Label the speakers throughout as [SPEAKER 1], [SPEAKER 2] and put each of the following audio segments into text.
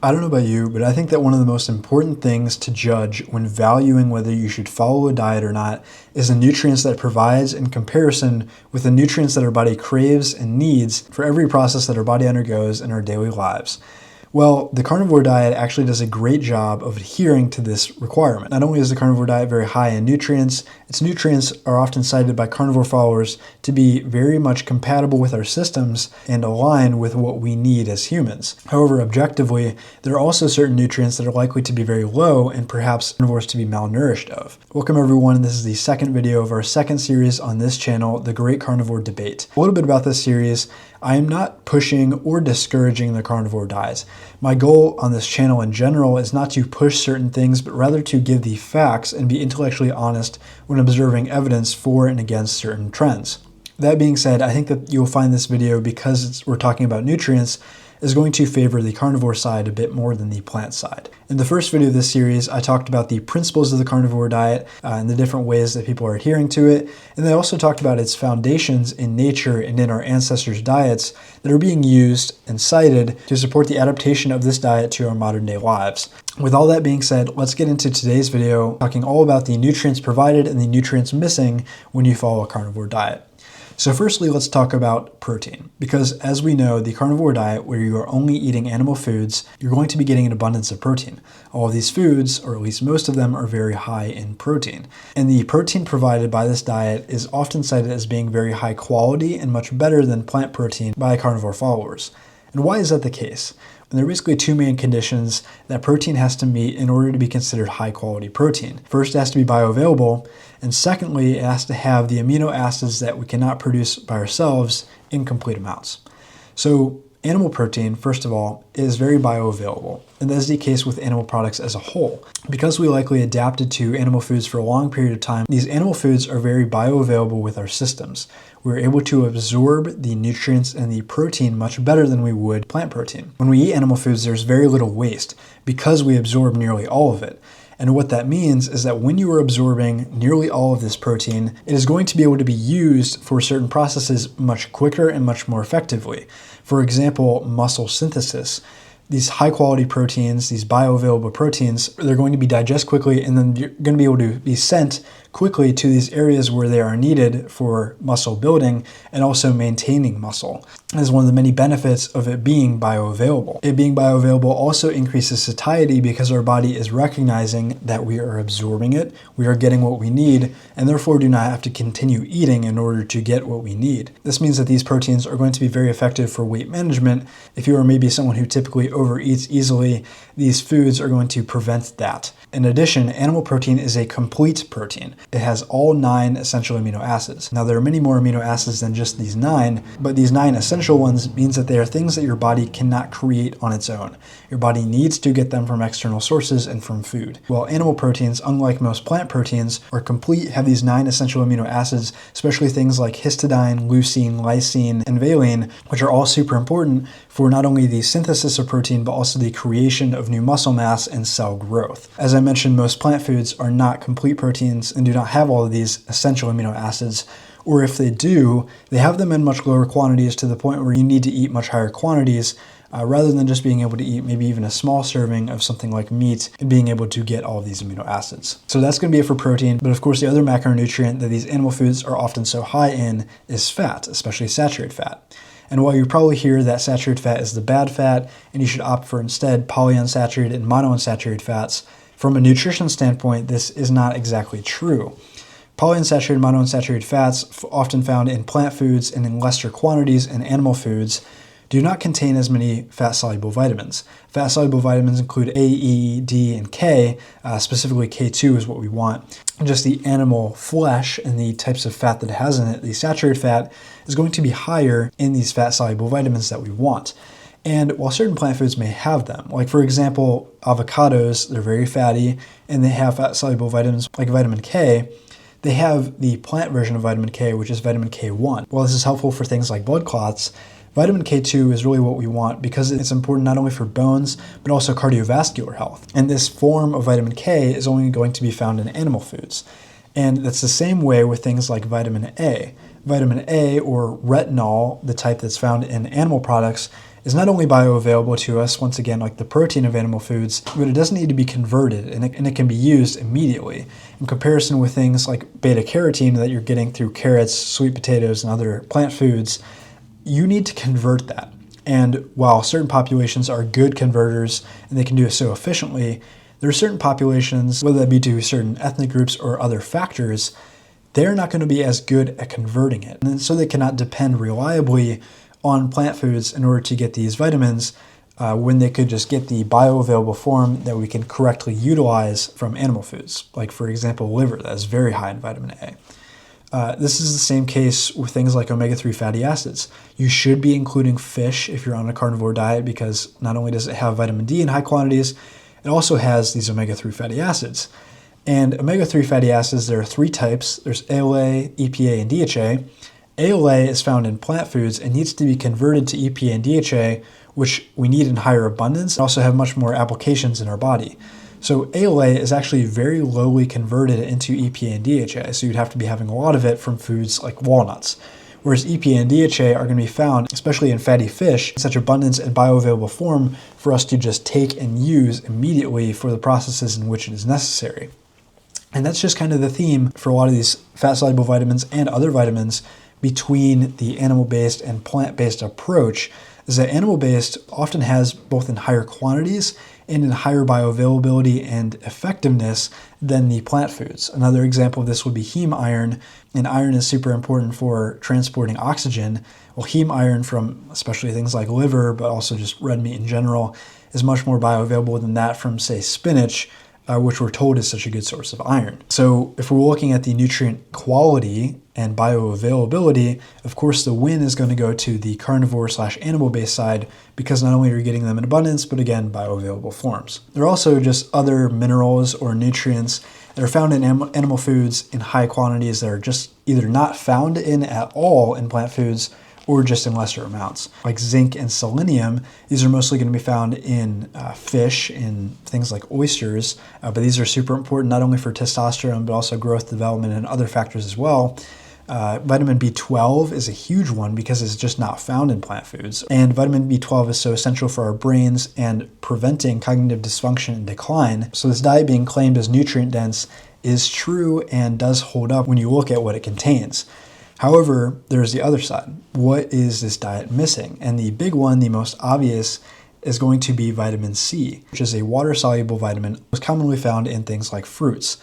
[SPEAKER 1] I don't know about you, but I think that one of the most important things to judge when valuing whether you should follow a diet or not is the nutrients that it provides in comparison with the nutrients that our body craves and needs for every process that our body undergoes in our daily lives. Well, the carnivore diet actually does a great job of adhering to this requirement. Not only is the carnivore diet very high in nutrients, its nutrients are often cited by carnivore followers to be very much compatible with our systems and align with what we need as humans. However, objectively, there are also certain nutrients that are likely to be very low and perhaps carnivores to be malnourished of. Welcome everyone, this is the second video of our second series on this channel, The Great Carnivore Debate. A little bit about this series. I am not pushing or discouraging the carnivore diet. My goal on this channel in general is not to push certain things, but rather to give the facts and be intellectually honest when observing evidence for and against certain trends. That being said, I think that you'll find this video, because we're talking about nutrients, is going to favor the carnivore side a bit more than the plant side. In the first video of this series, I talked about the principles of the carnivore diet and the different ways that people are adhering to it, and I also talked about its foundations in nature and in our ancestors' diets that are being used and cited to support the adaptation of this diet to our modern day lives. With all that being said, let's get into today's video, talking all about the nutrients provided and the nutrients missing when you follow a carnivore diet. So firstly, let's talk about protein, because as we know, the carnivore diet, where you are only eating animal foods, you're going to be getting an abundance of protein. All of these foods, or at least most of them, are very high in protein. And the protein provided by this diet is often cited as being very high quality and much better than plant protein by carnivore followers. And why is that the case? And there are basically two main conditions that protein has to meet in order to be considered high quality protein. First, it has to be bioavailable, and secondly, it has to have the amino acids that we cannot produce by ourselves in complete amounts. So animal protein, first of all, is very bioavailable, and that is the case with animal products as a whole. Because we likely adapted to animal foods for a long period of time, these animal foods are very bioavailable with our systems. We're able to absorb the nutrients and the protein much better than we would plant protein. When we eat animal foods, there's very little waste because we absorb nearly all of it. And what that means is that when you are absorbing nearly all of this protein, it is going to be able to be used for certain processes much quicker and much more effectively. For example, muscle synthesis. These high quality proteins, these bioavailable proteins, they're going to be digested quickly, and then you're going to be able to be sent quickly to these areas where they are needed for muscle building and also maintaining muscle. That is one of the many benefits of it being bioavailable. It being bioavailable also increases satiety because our body is recognizing that we are absorbing it, we are getting what we need, and therefore do not have to continue eating in order to get what we need. This means that these proteins are going to be very effective for weight management. If you are maybe someone who typically overeats easily, these foods are going to prevent that. In addition, animal protein is a complete protein. It has all 9 essential amino acids. Now, there are many more amino acids than just these 9, but these 9 essential ones means that they are things that your body cannot create on its own. Your body needs to get them from external sources and from food. While animal proteins, unlike most plant proteins, are complete, have these 9 essential amino acids, especially things like histidine, leucine, lysine, and valine, which are all super important for not only the synthesis of protein, but also the creation of new muscle mass and cell growth. As I mentioned, most plant foods are not complete proteins and do not have all of these essential amino acids, or if they do, they have them in much lower quantities to the point where you need to eat much higher quantities rather than just being able to eat maybe even a small serving of something like meat and being able to get all of these amino acids. So that's going to be it for protein, but of course the other macronutrient that these animal foods are often so high in is fat, especially saturated fat. And while you probably hear that saturated fat is the bad fat and you should opt for instead polyunsaturated and monounsaturated fats, from a nutrition standpoint, this is not exactly true. Polyunsaturated and monounsaturated fats, often found in plant foods and in lesser quantities in animal foods, do not contain as many fat-soluble vitamins. Fat-soluble vitamins include A, E, D, and K. Specifically, K2 is what we want. Just the animal flesh and the types of fat that it has in it, the saturated fat, is going to be higher in these fat-soluble vitamins that we want. And while certain plant foods may have them, like for example, avocados, they're very fatty, and they have fat-soluble vitamins like vitamin K, they have the plant version of vitamin K, which is vitamin K1. While this is helpful for things like blood clots, vitamin K2 is really what we want because it's important not only for bones, but also cardiovascular health. And this form of vitamin K is only going to be found in animal foods. And that's the same way with things like vitamin A. Vitamin A, or retinol, the type that's found in animal products, is not only bioavailable to us, once again, like the protein of animal foods, but it doesn't need to be converted, and it can be used immediately. In comparison with things like beta carotene that you're getting through carrots, sweet potatoes, and other plant foods, you need to convert that. And while certain populations are good converters and they can do it so efficiently, there are certain populations, whether that be due to certain ethnic groups or other factors, they're not going to be as good at converting it. And so they cannot depend reliably on plant foods in order to get these vitamins when they could just get the bioavailable form that we can correctly utilize from animal foods. Like, for example, liver, that is very high in vitamin A. This is the same case with things like omega-3 fatty acids. You should be including fish if you're on a carnivore diet, because not only does it have vitamin D in high quantities, it also has these omega-3 fatty acids. And omega-3 fatty acids, there are three types. There's ALA, EPA, and DHA. ALA is found in plant foods and needs to be converted to EPA and DHA, which we need in higher abundance, and also have much more applications in our body. So ALA is actually very lowly converted into EPA and DHA, so you'd have to be having a lot of it from foods like walnuts. Whereas EPA and DHA are going to be found, especially in fatty fish, in such abundance and bioavailable form for us to just take and use immediately for the processes in which it is necessary. And that's just kind of the theme for a lot of these fat-soluble vitamins and other vitamins between the animal-based and plant-based approach, is that animal-based often has both in higher quantities and in higher bioavailability and effectiveness than the plant foods. Another example of this would be heme iron, and iron is super important for transporting oxygen. Well, heme iron from especially things like liver, but also just red meat in general, is much more bioavailable than that from, say, spinach, which we're told is such a good source of iron. So if we're looking at the nutrient quality and bioavailability, of course the win is going to go to the carnivore/animal-based side, because not only are you getting them in abundance, but again, bioavailable forms. There are also just other minerals or nutrients that are found in animal foods in high quantities that are just either not found in at all in plant foods, or just in lesser amounts. Like zinc and selenium, these are mostly going to be found in fish, in things like oysters, but these are super important not only for testosterone, but also growth development and other factors as well. Vitamin B12 is a huge one because it's just not found in plant foods. And vitamin B12 is so essential for our brains and preventing cognitive dysfunction and decline. So this diet being claimed as nutrient dense is true and does hold up when you look at what it contains. However, there's the other side. What is this diet missing? And the big one, the most obvious, is going to be vitamin C, which is a water-soluble vitamin most commonly found in things like fruits.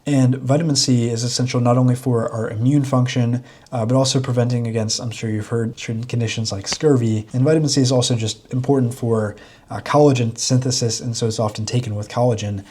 [SPEAKER 1] And vitamin C is essential not only for our immune function, but also preventing against, I'm sure you've heard, certain conditions like scurvy. And vitamin C is also just important for collagen synthesis, and so it's often taken with collagen,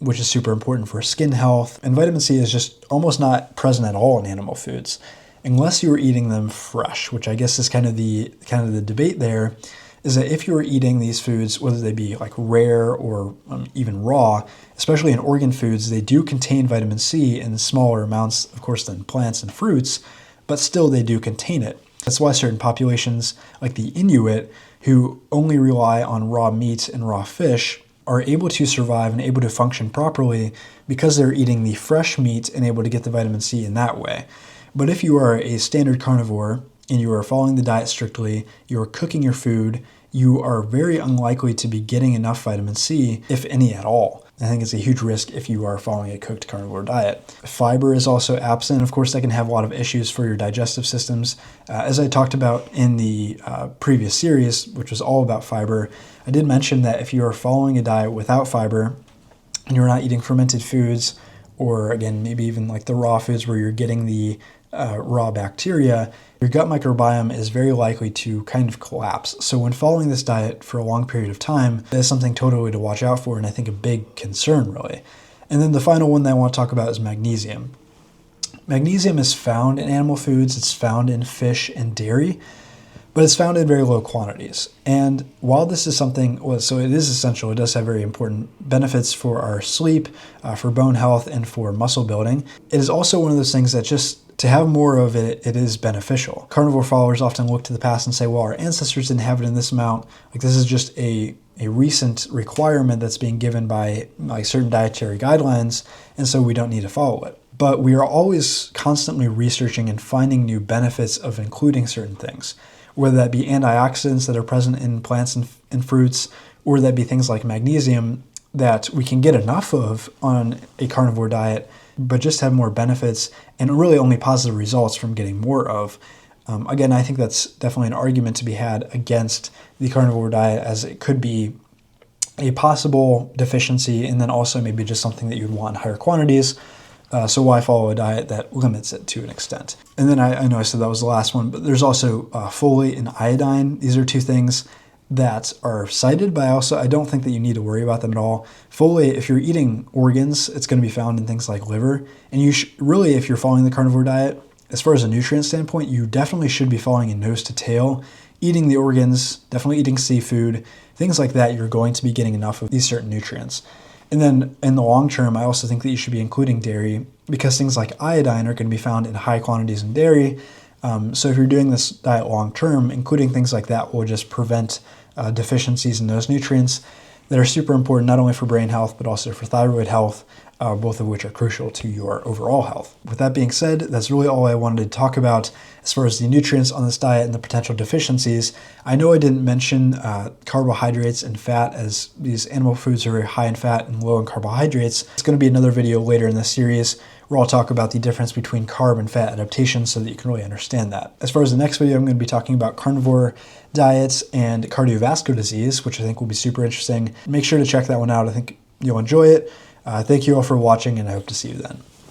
[SPEAKER 1] which is super important for skin health. And vitamin C is just almost not present at all in animal foods, unless you are eating them fresh, which I guess is kind of the debate there, is that if you are eating these foods, whether they be like rare or even raw, especially in organ foods, they do contain vitamin C in smaller amounts, of course, than plants and fruits, but still they do contain it. That's why certain populations, like the Inuit, who only rely on raw meat and raw fish, are able to survive and able to function properly because they're eating the fresh meat and able to get the vitamin C in that way. But if you are a standard carnivore and you are following the diet strictly, you are cooking your food, you are very unlikely to be getting enough vitamin C, if any at all. I think it's a huge risk if you are following a cooked carnivore diet. Fiber is also absent. Of course, that can have a lot of issues for your digestive systems. As I talked about in the previous series, which was all about fiber, I did mention that if you are following a diet without fiber and you're not eating fermented foods, or again, maybe even like the raw foods where you're getting the raw bacteria, your gut microbiome is very likely to kind of collapse. So when following this diet for a long period of time, that is something totally to watch out for, and I think a big concern really. And then the final one that I want to talk about is magnesium. Magnesium is found in animal foods, it's found in fish and dairy, but it's found in very low quantities. And while this is something, so it is essential, it does have very important benefits for our sleep, for bone health, and for muscle building. It is also one of those things that just, to have more of it, it is beneficial. Carnivore followers often look to the past and say, well, our ancestors didn't have it in this amount. Like, this is just a recent requirement that's being given by like certain dietary guidelines, and so we don't need to follow it. But we are always constantly researching and finding new benefits of including certain things. whether that be antioxidants that are present in plants and fruits, or that be things like magnesium that we can get enough of on a carnivore diet, but just have more benefits and really only positive results from getting more of. Again, I think that's definitely an argument to be had against the carnivore diet, as it could be a possible deficiency, and then also maybe just something that you'd want in higher quantities. So why follow a diet that limits it to an extent? And then I know I said that was the last one, but there's also folate and iodine. These are two things that are cited, but I don't think that you need to worry about them at all. Folate, if you're eating organs, it's going to be found in things like liver. And you really, if you're following the carnivore diet, as far as a nutrient standpoint, you definitely should be following it nose to tail, eating the organs, definitely eating seafood, things like that. You're going to be getting enough of these certain nutrients. And then in the long term, I also think that you should be including dairy, because things like iodine are going to be found in high quantities in dairy. So if you're doing this diet long term, including things like that will just prevent deficiencies in those nutrients that are super important, not only for brain health, but also for thyroid health, both of which are crucial to your overall health. With that being said, that's really all I wanted to talk about as far as the nutrients on this diet and the potential deficiencies. I know I didn't mention carbohydrates and fat, as these animal foods are very high in fat and low in carbohydrates. It's going to be another video later in this series where I'll talk about the difference between carb and fat adaptation so that you can really understand that. As far as the next video, I'm going to be talking about carnivore diets and cardiovascular disease, which I think will be super interesting. Make sure to check that one out. I think you'll enjoy it. Thank you all for watching, and I hope to see you then.